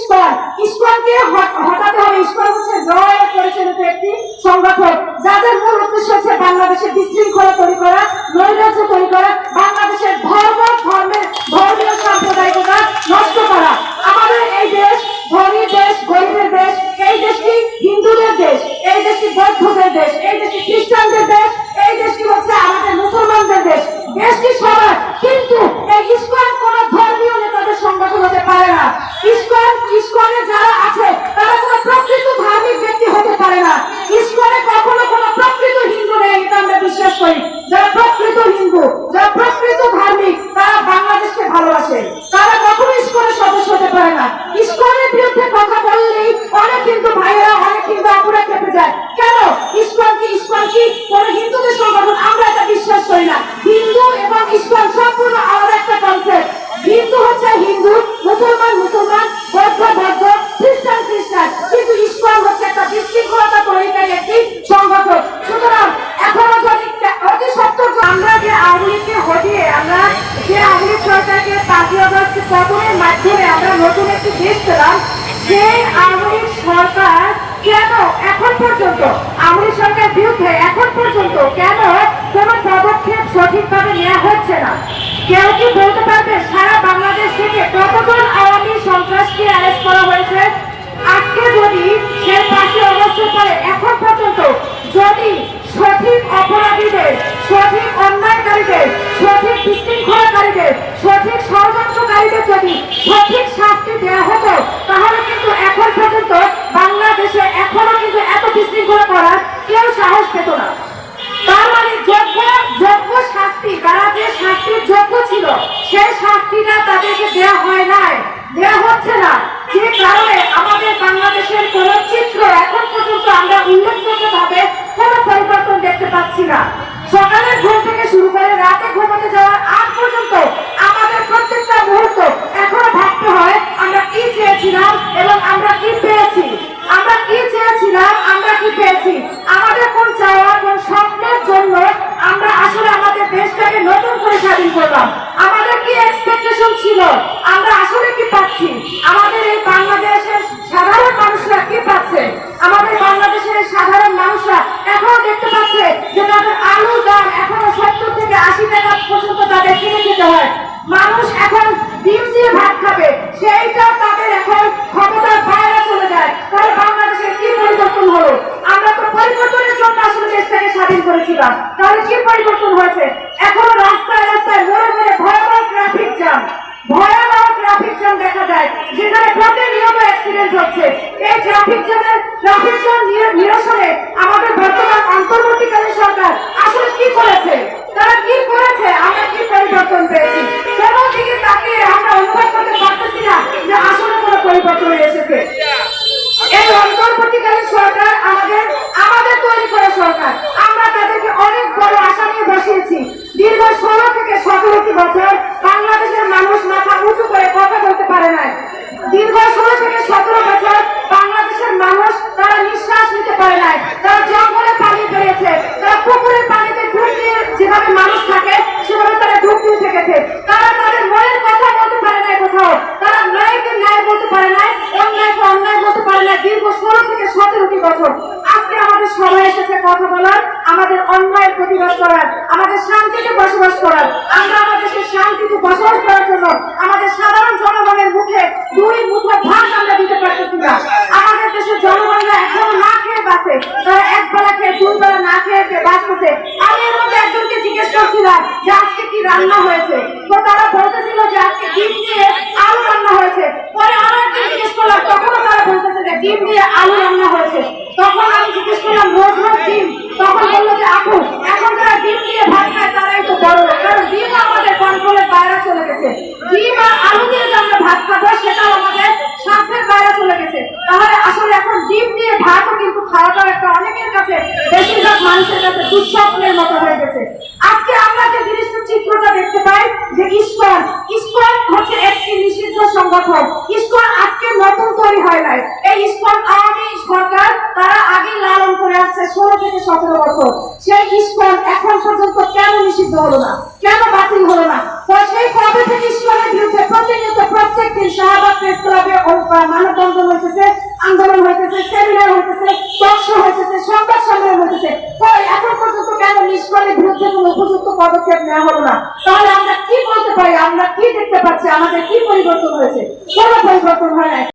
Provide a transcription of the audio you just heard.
ISKCON. ইসকনকে হটাতে হবে। ISKCON হচ্ছে জয় পরিচালিত একটি সংগঠন, যাদের মূল উদ্দেশ্য হচ্ছে বাংলাদেশের বিশৃঙ্খলা তৈরি করা, নৈরাজ্য তৈরি করা, বাংলাদেশের ধর্মীয় সাম্প্রদায়িকতা নষ্ট করা। আমাদের এই দেশ ধনী দেশ, গরিবের দেশ, এই দেশটি হিন্দুদের দেশ, এই দেশটি বৌদ্ধদের দেশ, এই দেশটি খ্রিস্টানদের দেশ, এই দেশটি হচ্ছে আমাদের মুসলমানদের দেশ, দেশটি সবার। কিন্তু এই ইসকন কোন ধর্মীয় নেতাদের সংগঠন হতে পারে না। ইসকনে যারা আছে তারা কোনো প্রকৃত ধার্মিক ব্যক্তি হতে পারে না। ইসকনে কখনো কোনো প্রকৃত হিন্দু নেই, এটা আমরা বিশ্বাস করি। যারা প্রকৃত হিন্দু, যারা প্রকৃত ধার্মিক, তারা বাংলাদেশকে ভালোবাসে, তারা কখনো ইসকনের সদস্য হতে পারে না। ইসকনের বিরুদ্ধে কথা বললেই অনেক কিন্তু ভাইয়েরা, অনেক কিন্তু আপুরা খেপে যায়। কেন? ইসকন কি কোন হিন্দুদের সংগঠন? আমরা এটা বিশ্বাস করি না। হিন্দু এবং ইসকন সম্পূর্ণ আলাদা একটা কনসেপ্ট। হিন্দু হচ্ছে হিন্দু, মুসলমান, বৌদ্ধ, খ্রিস্টান। কিন্তু ইসকন হচ্ছে একটা বিশৃঙ্খলতা তৈরিকারী একটি সংগঠন। সুতরাং এখনো যদি অতি সত্তর আমরা যে আওয়ামী লীগকে হটিয়ে, আমরা যে আওয়ামী লীগ সরকারকে 5ই আগস্ট পতনের মাধ্যমে আমরা নতুন একটি দেশ পেলাম, সেই আওয়ামী লীগ সরকার কেন এখন পর্যন্ত, আওয়ামী লীগ সরকারের বিরুদ্ধে এখন পর্যন্ত কেন কোন পদক্ষেপ সঠিকভাবে নেওয়া হচ্ছে না? কেউ কি বলতে পারবে সারা বাংলাদেশ থেকে কতজন আওয়ামী সন্ত্রাসকে অ্যারেস্ট করা হয়েছে? আজকে যদি সেই 5ই আগস্টের পরে এখন পর্যন্ত যদি সঠিক অপরাধীদের, সঠিক অন্যায়কারীদের, সঠিক বিশৃঙ্খলাকারীদের, সঠিক ষড়যন্ত্রকারীদের যদি সঠিক শাস্তি দেওয়া হতো, তাহলে কিন্তু এখন পর্যন্ত বাংলাদেশে এখনো কিন্তু এত বিশৃঙ্খলা করার কেউ সাহস পেত না। তার মানে যোগ্য শাস্তি, তারা যে শাস্তির যোগ্য ছিল সেই শাস্তিটা তাদেরকে দেওয়া হয় নাই, দেওয়া হচ্ছে না। যে কারণে আমাদের বাংলাদেশের কোন চিত্র এখন পর্যন্ত আমরা উল্লেখযোগ্যভাবে কোন পরিবর্তন দেখতে পাচ্ছি না। সকালের ঘুম থেকে শুরু করে রাতে ঘুমাতে যাওয়ার আগ পর্যন্ত আমাদের প্রত্যেকটা মুহূর্ত এখনো ভাবতে হয় আমরা কি চেয়েছিলাম এবং আমরা কি পেয়েছি। আমরা কি চেয়েছিলাম, আমরা কি পেয়েছি। আমাদের কোন চাওয়া, কোন স্বপ্নের জন্য আমরা আসলে আমাদের দেশটাকে নতুন করে স্বাধীন করলাম। আমাদের কি এক্সপেকটেশন ছিল, আমরা আসলে কি পাচ্ছি। আমাদের এই বাংলাদেশের সাধারণ মানুষরা কি পাচ্ছে? আমাদের বাংলাদেশের সাধারণ মানুষরা এখনো দেখতে পাচ্ছে যে তাদের আলুর দাম এখনো 70 থেকে 80 টাকা পর্যন্ত তাদের কিনে খেতে হয়। মানুষ এখন ডিম দিয়ে ভাত খাবে, সেইটা তাদের এখন ক্ষমতার বাইরে চলে যায়। তাহলে বাংলাদেশের কি পরিবর্তন হলো? আমরা তো পরিবর্তনের জন্য আসলে দেশটাকে স্বাধীন করেছিলাম, তাহলে কি পরিবর্তন হয়েছে? এখনো রাস্তায় মোড়ে ভয়াবহ ট্রাফিক জ্যাম দেখা যায়, যেখানে প্রতিনিয়ত অ্যাক্সিডেন্ট হচ্ছে। এই ট্রাফিক জ্যাম নিরসনে আমাদের বর্তমান অন্তর্বর্তীকালীন সরকার আসলে কি করেছে? তারা কি করেছে? আমরা কি পরিবর্তন পেয়েছি? কোন দিকে তাকিয়ে আমরা অনুভব করতে পারতেছি না যে আসলে কোনো পরিবর্তন এসেছে। এই অন্তর্বর্তীকালীন সরকার আমাদের তৈরি করা সরকার। আমরা তাদেরকে অনেক বড় আশা নিয়ে বসিয়েছি। দীর্ঘ 16 থেকে 17 বছর বাংলাদেশের মানুষ মাথা উঁচু করে কথা বলতে পারে নাই। দীর্ঘ 16 থেকে 17 বছর বাংলাদেশের মানুষ তারা নিঃশ্বাস নিতে পারে নাই। তারা জঙ্গলে পানি বেরিয়েছে, তারা পুকুরের পানিতে ডুব দিয়ে যেভাবে মানুষ থাকে সেভাবে তারা ডুব দিয়ে থেকেছে। তারা তাদের মনের কথা বলতে পারে নাই কোথাও। তারা ন্যায়কে ন্যায় বলতে পারে নাই, অন্যায়কে অন্যায় বলতে পারে নাই দীর্ঘ 16 থেকে 17 বছর। আজকে আমাদের সবাই এসেছে কথা বলার, আমাদের অন্যায়ের প্রতিবাদ করার, আমাদের শান্তিতে বসবাস করার। আমরা আমাদের শান্তিতে বসবাস করার জন্য আমাদের সাধারণ জনগণের মুখে 2 মুঠো ভাত আমরা দিতে পারতেছি না। আমাদের দেশের জনগণরা এখনো না খেয়ে বাঁচে, তারা 1 বেলা খেয়ে 2 বেলা না খেয়ে বাঁচতেছে। আমি এর মধ্যে একজনকে জিজ্ঞেস করছিলাম যে আজকে কি রান্না হয়েছে, তো তারা বলতেছিল যে আজকে ডিম দিয়ে আলু রান্না হয়েছে। পরে আরো একজন জিজ্ঞেস করলাম, তখনও তারা বলতেছে যে ডিম দিয়ে আলু রান্না হয়েছে। তখন আমি জিজ্ঞেস করলাম রোজ ডিম, তখন বললো যে আপু এখন যারা ডিম দিয়ে ভাত খায় তারাই তো বড় লোক, কারণ ডিম আমাদের কন্ট্রোলের বাইরে চলে গেছে। ডিম আর আলু দিয়ে যে আমরা ভাত খাবো সেটাও আমাদের সাধ্যের বাইরে চলে গেছে। তাহলে আসলে এখন ডিম দিয়ে ভাতও কিন্তু খাওয়াটাও একটা অনেকের কাছে, বেশিরভাগ মানুষের কাছে দুঃস্বপ্নের মতো হয়ে গেছে। আজকে আমরা যে জিনিসটা চিত্রটা দেখতে পাই যে ইসকন হচ্ছে একটি নিষিদ্ধ সংগঠন। ইসকন আজকে নতুন তৈরি হয় নাই। এই ইসকন আওয়ামী সরকার তারা আগে লালন করে আসছে 16 থেকে 17 বছর। সেই ইসকন এখন পর্যন্ত কেন নিষিদ্ধ হলো না, কেন বাতিল হলো না? সেই কবে থেকে ইসকনের বিরুদ্ধে প্রতিনিয়ত প্রত্যেক দিন শাহবাগ প্রেস ক্লাবে মানববন্ধন হইতেছে, আন্দোলন হইতেছে, সেমিনার হইতেছে, টকশো হইতেছে, সংবাদ সম্মেলন হইতেছে, তো এখন পর্যন্ত কেন নিষ্কলের বিরুদ্ধে কোনো উপযুক্ত পদক্ষেপ নেওয়া হলো না? তাহলে আমরা কি বলতে পারি? আমরা কি দেখতে পাচ্ছি? আমাদের কি পরিবর্তন হয়েছে? কোনো পরিবর্তন হয় নাই।